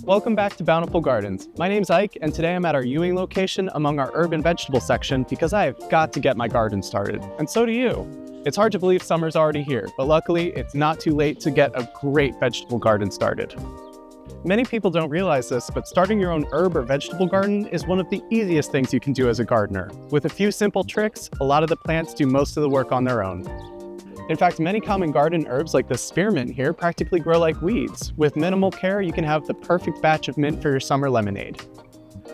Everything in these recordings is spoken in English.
Welcome back to Bountiful Gardens. My name's Ike, and today I'm at our Ewing location among our herb and vegetable section because I've got to get my garden started, and so do you. It's hard to believe summer's already here, but luckily it's not too late to get a great vegetable garden started. Many people don't realize this, but starting your own herb or vegetable garden is one of the easiest things you can do as a gardener. With a few simple tricks, a lot of the plants do most of the work on their own. In fact, many common garden herbs like the spearmint here practically grow like weeds. With minimal care, you can have the perfect batch of mint for your summer lemonade.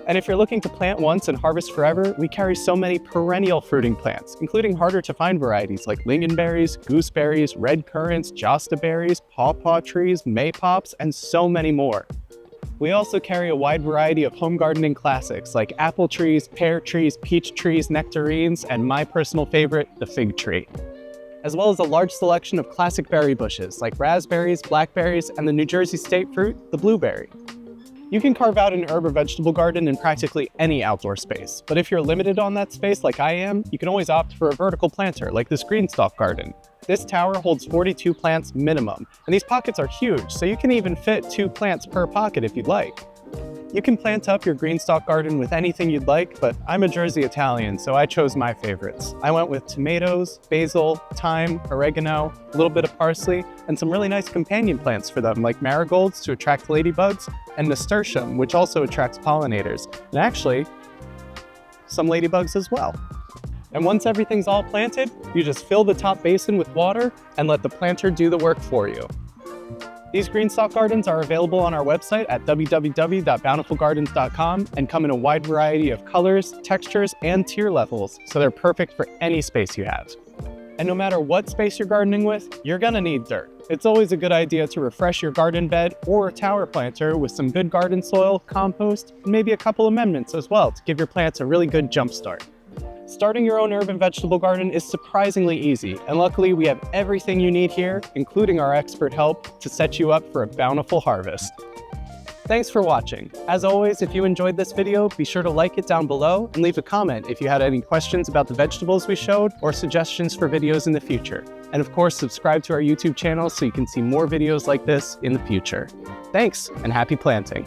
And if you're looking to plant once and harvest forever, we carry so many perennial fruiting plants, including harder to find varieties like lingonberries, gooseberries, red currants, jostaberries, pawpaw trees, maypops, and so many more. We also carry a wide variety of home gardening classics like apple trees, pear trees, peach trees, nectarines, and my personal favorite, the fig tree, as well as a large selection of classic berry bushes like raspberries, blackberries, and the New Jersey state fruit, the blueberry. You can carve out an herb or vegetable garden in practically any outdoor space, but if you're limited on that space like I am, you can always opt for a vertical planter like this GreenStalk garden. This tower holds 42 plants minimum, and these pockets are huge, so you can even fit 2 plants per pocket if you'd like. You can plant up your GreenStalk garden with anything you'd like, but I'm a Jersey Italian, so I chose my favorites. I went with tomatoes, basil, thyme, oregano, a little bit of parsley, and some really nice companion plants for them, like marigolds to attract ladybugs, and nasturtium, which also attracts pollinators, and actually, some ladybugs as well. And once everything's all planted, you just fill the top basin with water and let the planter do the work for you. These GreenStalk gardens are available on our website at www.bountifulgardens.com and come in a wide variety of colors, textures, and tier levels, so they're perfect for any space you have. And no matter what space you're gardening with, you're gonna need dirt. It's always a good idea to refresh your garden bed or tower planter with some good garden soil, compost, and maybe a couple amendments as well to give your plants a really good jump start. Starting your own herb and vegetable garden is surprisingly easy, and luckily we have everything you need here, including our expert help, to set you up for a bountiful harvest. Thanks for watching. As always, if you enjoyed this video, be sure to like it down below and leave a comment if you had any questions about the vegetables we showed or suggestions for videos in the future. And of course, subscribe to our YouTube channel so you can see more videos like this in the future. Thanks, and happy planting.